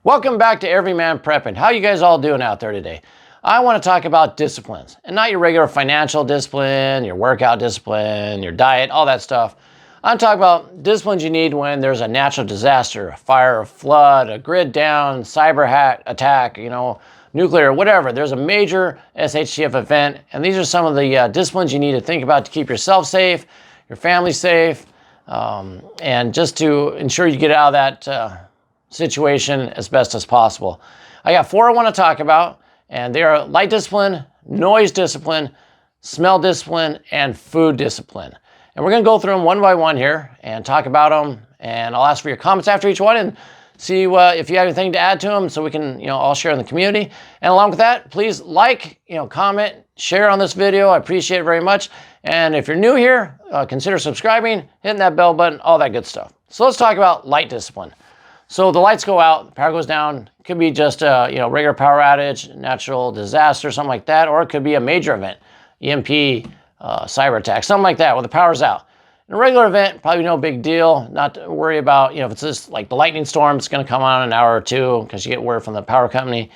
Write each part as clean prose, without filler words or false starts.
Welcome back to Everyman Prepping. How you guys all doing out there today? I want to talk about disciplines, and not your regular financial discipline, your workout discipline, your diet, all that stuff. I'm talking about disciplines you need when there's a natural disaster, a fire, a flood, a grid down, cyber hack attack, nuclear, whatever. There's a major Shtf event, and these are some of the disciplines you need to think about to keep yourself safe, your family safe, and just to ensure you get out of that situation as best as possible. I got four I want to talk about, and they are light discipline, noise discipline, smell discipline, and food discipline. And we're going to go through them one by one here and talk about them, and I'll ask for your comments after each one and see if you have anything to add to them so we can all share in the community. And along with that, please like, comment, share on this video. I appreciate it very much. And if you're new here, consider subscribing, hitting that bell button, all that good stuff. So let's talk about light discipline. So the lights go out, the power goes down. It could be just a regular power outage, natural disaster, something like that, or it could be a major event, EMP, cyber attack, something like that, where the power's out. In a regular event, probably no big deal. Not to worry about, if it's just like the lightning storm, it's going to come on in an hour or two because you get word from the power company.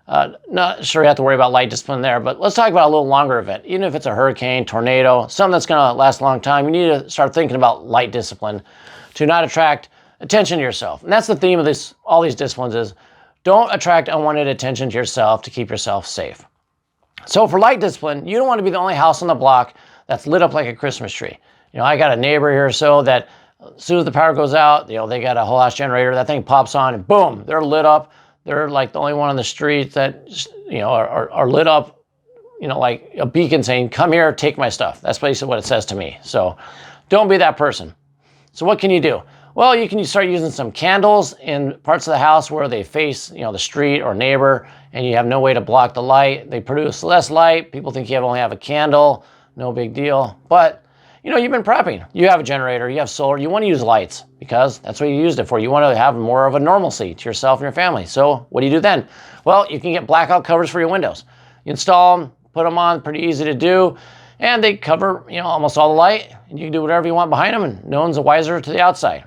Not sure you have to worry about light discipline there, but let's talk about a little longer event. Even if it's a hurricane, tornado, something that's going to last a long time, you need to start thinking about light discipline to not attract attention to yourself. And that's the theme of all these disciplines is don't attract unwanted attention to yourself to keep yourself safe. So for light discipline, you don't want to be the only house on the block that's lit up like a Christmas tree. I got a neighbor here so that as soon as the power goes out, they got a whole house generator, that thing pops on and boom, they're lit up. They're like the only one on the street that, are lit up, like a beacon saying, come here, take my stuff. That's basically what it says to me. So don't be that person. So what can you do? Well, you can start using some candles in parts of the house where they face, the street or neighbor, and you have no way to block the light. They produce less light. People think you only have a candle. No big deal. But, you've been prepping. You have a generator. You have solar. You want to use lights because that's what you used it for. You want to have more of a normalcy to yourself and your family. So what do you do then? Well, you can get blackout covers for your windows. You install them, put them on, pretty easy to do. And they cover, almost all the light. And you can do whatever you want behind them, and no one's wiser to the outside.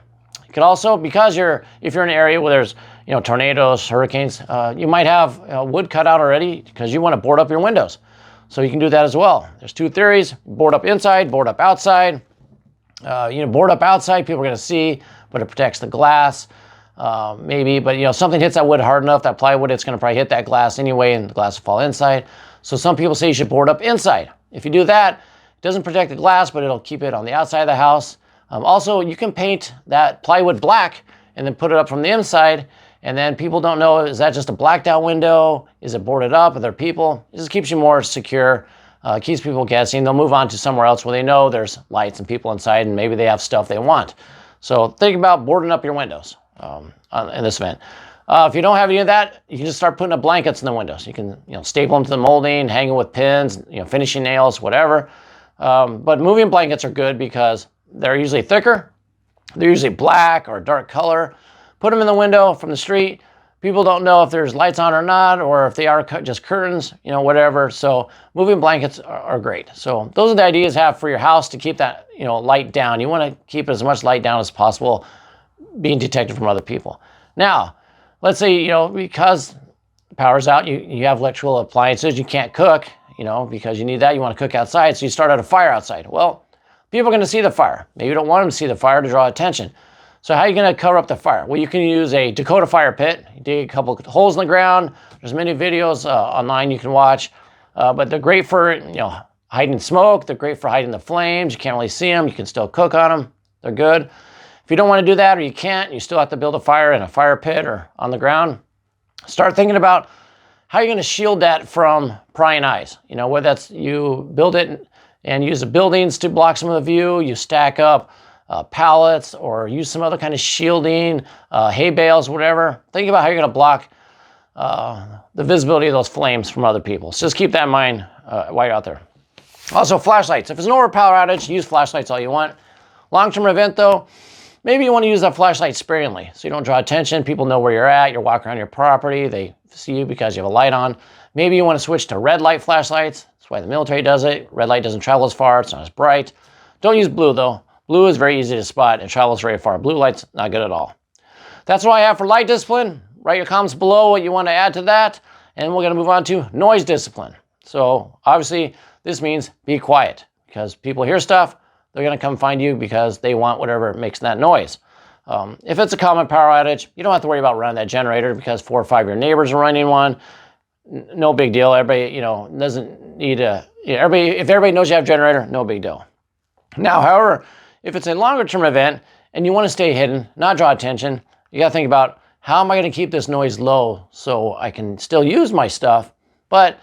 You could also, because if you're in an area where there's, tornadoes, hurricanes, you might have wood cut out already because you want to board up your windows. So you can do that as well. There's two theories: board up inside, board up outside. Board up outside, people are going to see, but it protects the glass, maybe. But something hits that wood hard enough, that plywood, it's going to probably hit that glass anyway, and the glass will fall inside. So some people say you should board up inside. If you do that, it doesn't protect the glass, but it'll keep it on the outside of the house. Also, you can paint that plywood black and then put it up from the inside, and then people don't know, is that just a blacked out window? Is it boarded up? Are there people? It just keeps you more secure, keeps people guessing. They'll move on to somewhere else where they know there's lights and people inside, and maybe they have stuff they want. So think about boarding up your windows in this event. If you don't have any of that, you can just start putting up blankets in the windows. You can staple them to the molding, hang them with pins, finishing nails, whatever. But moving blankets are good because they're usually thicker. They're usually black or a dark color. Put them in the window from the street. People don't know if there's lights on or not, or if they are just curtains, whatever. So moving blankets are great. So those are the ideas you have for your house to keep that, light down. You want to keep as much light down as possible being detected from other people. Now, let's say, because the power's out, you have electrical appliances, you can't cook, because you need that. You want to cook outside, so you start out a fire outside. Well, people are going to see the fire. Maybe you don't want them to see the fire to draw attention. So how are you going to cover up the fire? Well, you can use a Dakota fire pit. You dig a couple of holes in the ground. There's many videos online you can watch. But they're great for hiding smoke. They're great for hiding the flames. You can't really see them. You can still cook on them. They're good. If you don't want to do that, or you can't, you still have to build a fire in a fire pit or on the ground. Start thinking about how you're going to shield that from prying eyes. Whether that's you build it and use the buildings to block some of the view, you stack up pallets, or use some other kind of shielding, hay bales, whatever. Think about how you're going to block the visibility of those flames from other people. So just keep that in mind while you're out there. Also, flashlights. If it's an over power outage, use flashlights all you want. Long-term event though, maybe you want to use that flashlight sparingly so you don't draw attention. People know where you're at. You're walking around your property. They see you because you have a light on. Maybe you want to switch to red light flashlights. That's why the military does it. Red light doesn't travel as far. It's not as bright. Don't use blue though. Blue is very easy to spot and travels very far. Blue light's not good at all. That's what I have for light discipline. write your comments below what you want to add to that, and we're going to move on to noise discipline. So obviously this means be quiet, because people hear stuff, they're going to come find you because they want whatever makes that noise. If it's a common power outage, you don't have to worry about running that generator because 4 or 5 of your neighbors are running one. No big deal. Everybody, doesn't need a, if everybody knows you have a generator, no big deal. Now, however, if it's a longer term event and you want to stay hidden, not draw attention, you got to think about, how am I going to keep this noise low so I can still use my stuff, but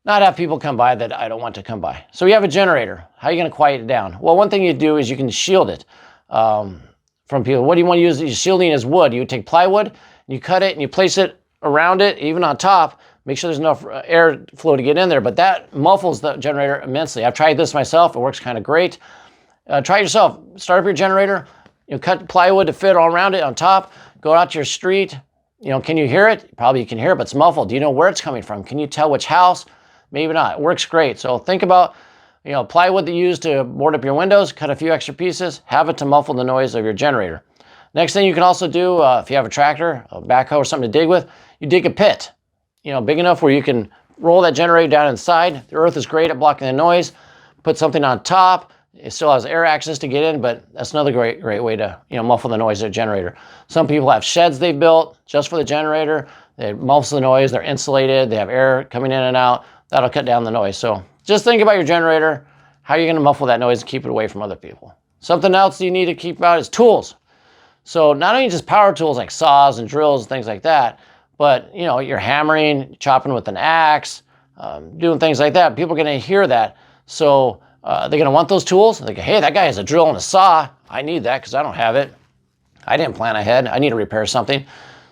not have people come by that I don't want to come by. So you have a generator. How are you going to quiet it down? Well, one thing you do is you can shield it from people. What do you want to use? Your shielding is wood. You take plywood, you cut it, and you place it around it, even on top. Make sure there's enough air flow to get in there, but that muffles the generator immensely. I've tried this myself. It works kind of great. Try it yourself. Start up your generator. Cut plywood to fit all around it on top. Go out to your street. Can you hear it? Probably you can hear it, but it's muffled. Do you know where it's coming from? Can you tell which house? Maybe not. It works great. So think about, plywood that you use to board up your windows. Cut a few extra pieces. Have it to muffle the noise of your generator. Next thing you can also do, if you have a tractor, a backhoe, or something to dig with, you dig a pit. Big enough where you can roll that generator down inside. The earth is great at blocking the noise. Put something on top. It still has air access to get in, but that's another great way to muffle the noise of the generator. Some people have sheds they've built just for the generator. It muffles the noise. They're insulated. They have air coming in and out. That'll cut down the noise. So just think about your generator. How are you going to muffle that noise and keep it away from other people? Something else you need to keep about is tools. So not only just power tools like saws and drills and things like that, but you're hammering, chopping with an axe, doing things like that. People are going to hear that. So they're going to want those tools. They go, hey, that guy has a drill and a saw. I need that because I don't have it. I didn't plan ahead. I need to repair something.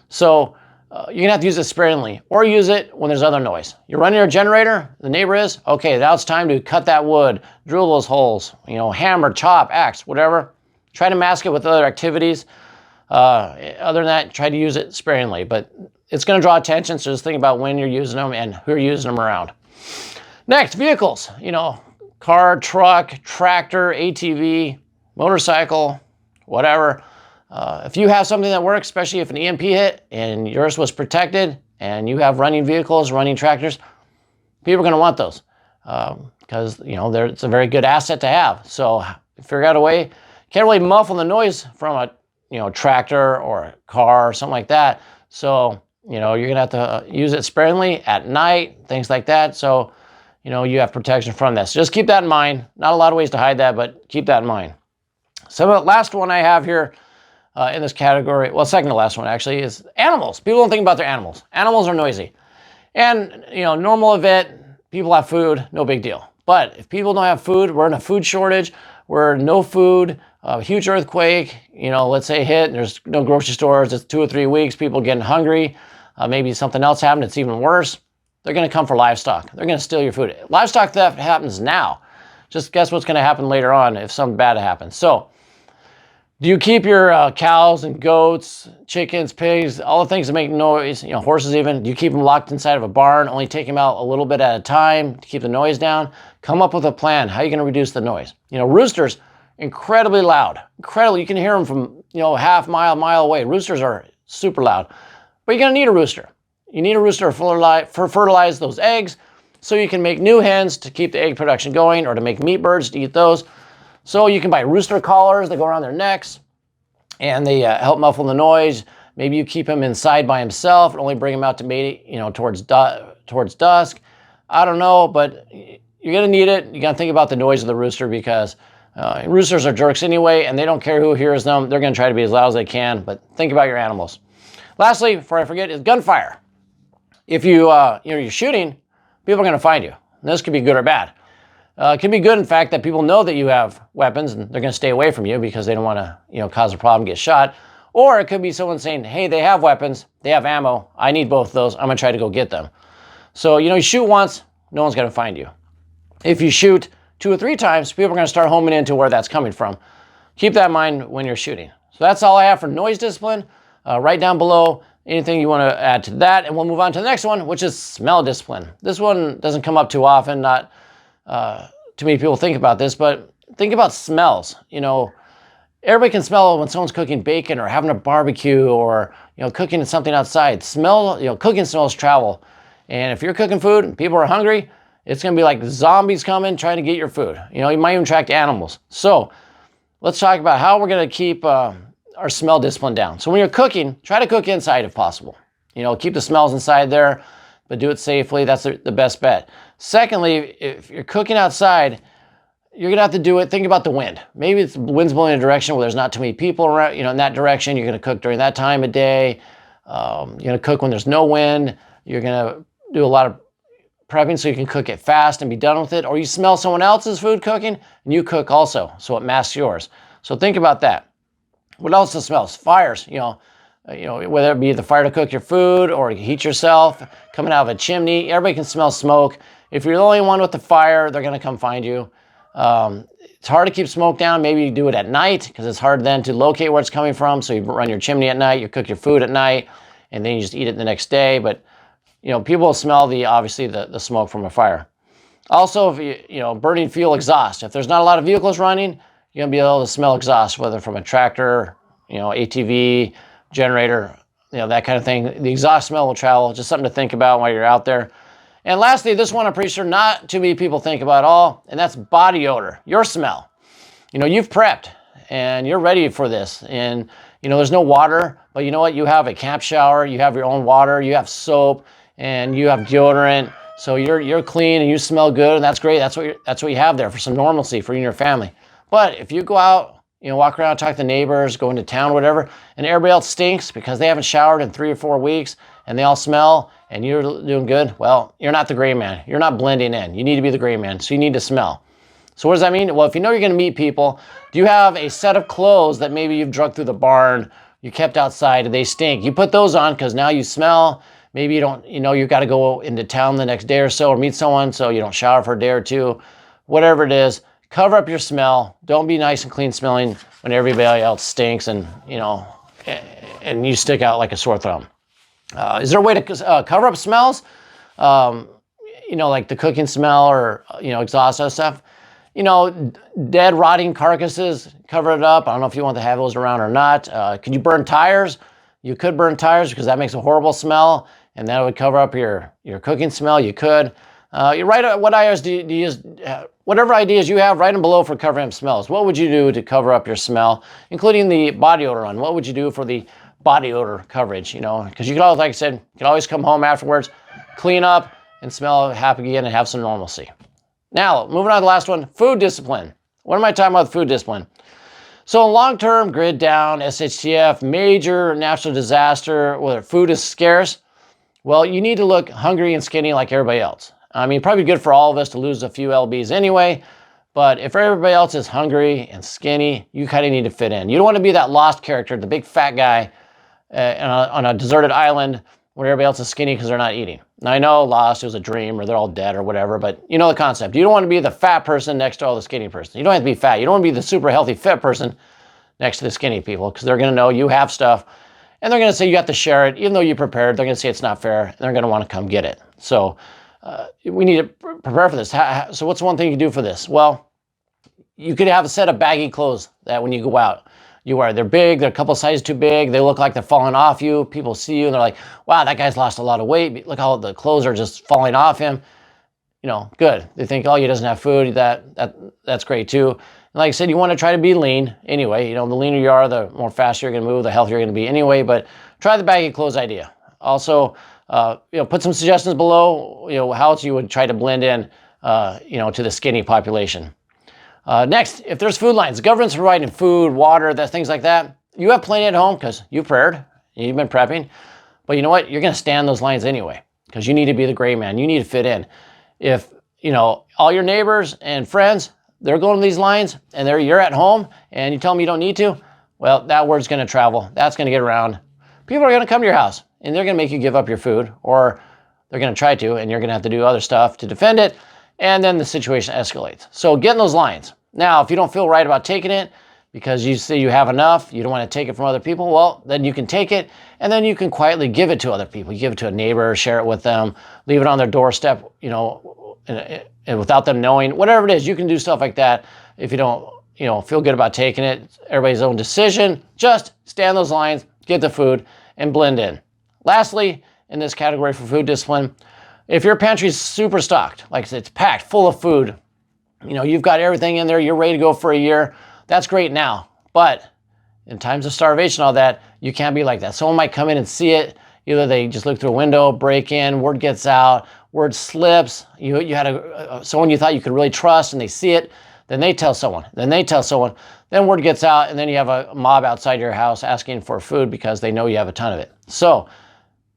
So you're going to have to use it sparingly, or use it when there's other noise. You're running your generator, the neighbor is, okay, now it's time to cut that wood, drill those holes, hammer, chop, axe, whatever. Try to mask it with other activities. Other than that, try to use it sparingly, but it's going to draw attention, so just think about when you're using them and who you're using them around. Next, vehicles. Car, truck, tractor, ATV, motorcycle, whatever. If you have something that works, especially if an EMP hit and yours was protected and you have running vehicles, running tractors, people are going to want those because, it's a very good asset to have. So figure out a way. Can't really muffle the noise from a tractor or a car or something like that. So, you're going to have to use it sparingly at night, things like that. So, you have protection from this. So just keep that in mind. Not a lot of ways to hide that, but keep that in mind. So the last one I have here in this category, well, second to last one actually, is animals. People don't think about their animals. Animals are noisy. And, normal event, people have food, no big deal. But if people don't have food, we're in a food shortage, we're no food, a huge earthquake, let's say hit, and there's no grocery stores, it's 2 or 3 weeks, people getting hungry, maybe something else happened, it's even worse. They're going to come for livestock. They're going to steal your food. Livestock theft happens now. Just guess what's going to happen later on if something bad happens. So do you keep your cows and goats, chickens, pigs, all the things that make noise, horses even, do you keep them locked inside of a barn, only take them out a little bit at a time to keep the noise down? Come up with a plan. How are you going to reduce the noise? Roosters, incredibly loud. Incredibly, you can hear them from, half mile away. Roosters are super loud. But you're going to need a rooster. You need a rooster for fertilize those eggs so you can make new hens to keep the egg production going, or to make meat birds to eat those. So you can buy rooster collars that go around their necks and they help muffle the noise. Maybe you keep him inside by himself and only bring him out to mate, towards dusk. I don't know, but you're going to need it. You got to think about the noise of the rooster because roosters are jerks anyway, and they don't care who hears them. They're going to try to be as loud as they can, but think about your animals. Lastly, before I forget, is gunfire. If you're shooting, people are going to find you. And this could be good or bad. It can be good, in fact, that people know that you have weapons and they're going to stay away from you because they don't want to, cause a problem, get shot. Or it could be someone saying, hey, they have weapons, they have ammo, I need both of those, I'm going to try to go get them. So, you shoot once, no one's going to find you. If you shoot 2 or 3 times, people are going to start homing into where that's coming from. Keep that in mind when you're shooting. So that's all I have for noise discipline. Write down below anything you want to add to that, and we'll move on to the next one, which is smell discipline. This one doesn't come up too often, not too many people think about this, but think about smells. Everybody can smell when someone's cooking bacon or having a barbecue or, cooking something outside. Cooking smells travel. And if you're cooking food and people are hungry, it's going to be like zombies coming trying to get your food. You might even attract animals. So let's talk about how we're going to keep our smell discipline down. So when you're cooking, try to cook inside if possible. Keep the smells inside there, but do it safely. That's the best bet. Secondly, if you're cooking outside, you're going to have to do it. Think about the wind. Maybe the wind's blowing in a direction where there's not too many people around, in that direction. You're going to cook during that time of day. You're going to cook when there's no wind. You're going to do a lot of prepping so you can cook it fast and be done with it. Or you smell someone else's food cooking and you cook also, so it masks yours. So think about that. What else smells? Fires, whether it be the fire to cook your food or heat yourself, coming out of a chimney. Everybody can smell smoke. If you're the only one with the fire, they're going to come find you. It's hard to keep smoke down. Maybe you do it at night because it's hard then to locate where it's coming from. So you run your chimney at night, you cook your food at night, and then you just eat it the next day. But, people will smell obviously the smoke from a fire. Also, if burning fuel exhaust. If there's not a lot of vehicles running, you're going to be able to smell exhaust, whether from a tractor, ATV, generator, that kind of thing. The exhaust smell will travel. Just something to think about while you're out there. And lastly, this one I'm pretty sure not too many people think about at all, and that's body odor, your smell. You've prepped and you're ready for this. And, there's no water, but you know what? You have a camp shower, you have your own water, you have soap, and you have deodorant. So you're clean and you smell good, and that's great. That's what you have there for some normalcy for you and your family. But if you go out, walk around, talk to neighbors, go into town, whatever, and everybody else stinks because they haven't showered in 3 or 4 weeks, and they all smell, and you're doing good, well, you're not the gray man. You're not blending in. You need to be the gray man, so you need to smell. So what does that mean? Well, if you know you're going to meet people, do you have a set of clothes that maybe you've drug through the barn, you kept outside, and they stink? You put those on because now you smell. Maybe you don't, you've got to go into town the next day or so or meet someone, so you don't shower for a day or two. Whatever it is, cover up your smell. Don't be nice and clean smelling when everybody else stinks and you stick out like a sore thumb. Is there a way to cover up smells? Like the cooking smell or, exhaust and stuff. Dead, rotting carcasses, cover it up. I don't know if you want to have those around or not. Could you burn tires? You could burn tires because that makes a horrible smell, and that would cover up your cooking smell. You could. You write what ideas do you use? Whatever ideas you have, write them below for covering up smells. What would you do to cover up your smell, including the body odor one? What would you do for the body odor coverage? Because you can always, like I said, you can always come home afterwards, clean up, and smell happy again and have some normalcy. Now, moving on to the last one, food discipline. What am I talking about with food discipline? So long-term, grid down, Shtf, major natural disaster, where food is scarce, well, you need to look hungry and skinny like everybody else. I mean, probably good for all of us to lose a few lbs anyway, but if everybody else is hungry and skinny, you kind of need to fit in. You don't want to be that lost character, the big fat guy on a deserted island where everybody else is skinny because they're not eating. Now, I know Lost was a dream or they're all dead or whatever, but you know the concept. You don't want to be the fat person next to all the skinny person. You don't have to be fat. You don't want to be the super healthy fit person next to the skinny people because they're going to know you have stuff and they're going to say you have to share it. Even though you prepared, they're going to say it's not fair and they're going to want to come get it. So we need to prepare for this. So what's one thing you can do for this? Well, you could have a set of baggy clothes that when you go out, you wear. They're big, they're a couple sizes too big, they look like they're falling off you. People see you and they're like, wow, that guy's lost a lot of weight. Look how the clothes are just falling off him. Good. They think, oh, he doesn't have food. That's great too. And like I said, you want to try to be lean anyway. The leaner you are, the more faster you're going to move, the healthier you're going to be anyway. But try the baggy clothes idea. Also, put some suggestions below, how else you would try to blend in, to the skinny population. Next, if there's food lines, the government's providing food, water, things like that. You have plenty at home because you prepared, you've been prepping. But you know what? You're going to stand those lines anyway because you need to be the gray man. You need to fit in. If, all your neighbors and friends, they're going to these lines and you're at home and you tell them you don't need to, well, that word's going to travel. That's going to get around. People are going to come to your house and they're going to make you give up your food, or they're going to try to, and you're going to have to do other stuff to defend it. And then the situation escalates. So get in those lines. Now, if you don't feel right about taking it because you say you have enough, you don't want to take it from other people, well, then you can take it and then you can quietly give it to other people. You give it to a neighbor, share it with them, leave it on their doorstep, and without them knowing, whatever it is, you can do stuff like that if you don't, feel good about taking it. It's everybody's own decision. Just stand those lines, get the food, and blend in. Lastly, in this category for food discipline, if your pantry is super stocked, like it's packed full of food, you've got everything in there, you're ready to go for a year, that's great now. But in times of starvation, all that, you can't be like that. Someone might come in and see it. Either they just look through a window, break in, word gets out, word slips. You had someone you thought you could really trust, and they see it. Then they tell someone. Then they tell someone. Then word gets out, and then you have a mob outside your house asking for food because they know you have a ton of it. So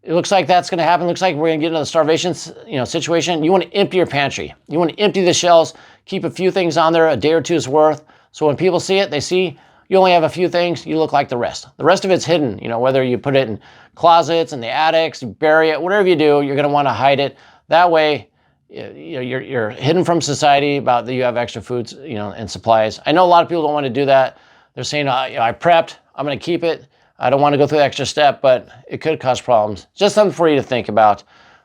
it looks like that's going to happen. Looks like we're going to get into the starvation, situation. You want to empty your pantry. You want to empty the shelves. Keep a few things on there, a day or two's worth. So when people see it, they see you only have a few things. You look like the rest. The rest of it's hidden. Whether you put it in closets, in the attics, you bury it, whatever you do, you're going to want to hide it. That way, you're hidden from society about that you have extra foods, and supplies. I know a lot of people don't want to do that. They're saying, I prepped, I'm going to keep it. I don't want to go through the extra step, but it could cause problems. Just something for you to think about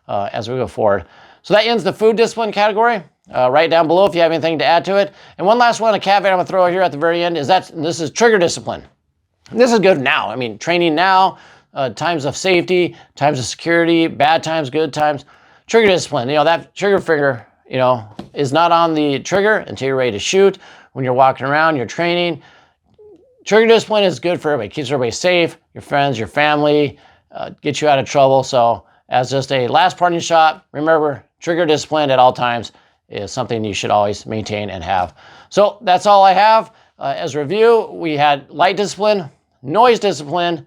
as we go forward. So that ends the food discipline category. Write down below if you have anything to add to it. And one last one, a caveat I'm going to throw here at the very end, is this is trigger discipline. This is good now. I mean, training now, times of safety, times of security, bad times, good times. Trigger discipline, that trigger finger, is not on the trigger until you're ready to shoot. When you're walking around, you're training. Trigger discipline is good for everybody. Keeps everybody safe, your friends, your family, gets you out of trouble. So as just a last parting shot, remember, trigger discipline at all times is something you should always maintain and have. So that's all I have. As a review, we had light discipline, noise discipline,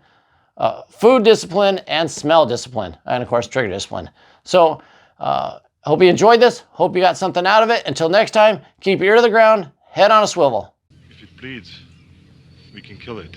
food discipline, and smell discipline, and of course, trigger discipline. So hope you enjoyed this. Hope you got something out of it. Until next time, keep your ear to the ground, head on a swivel. If it bleeds, we can kill it.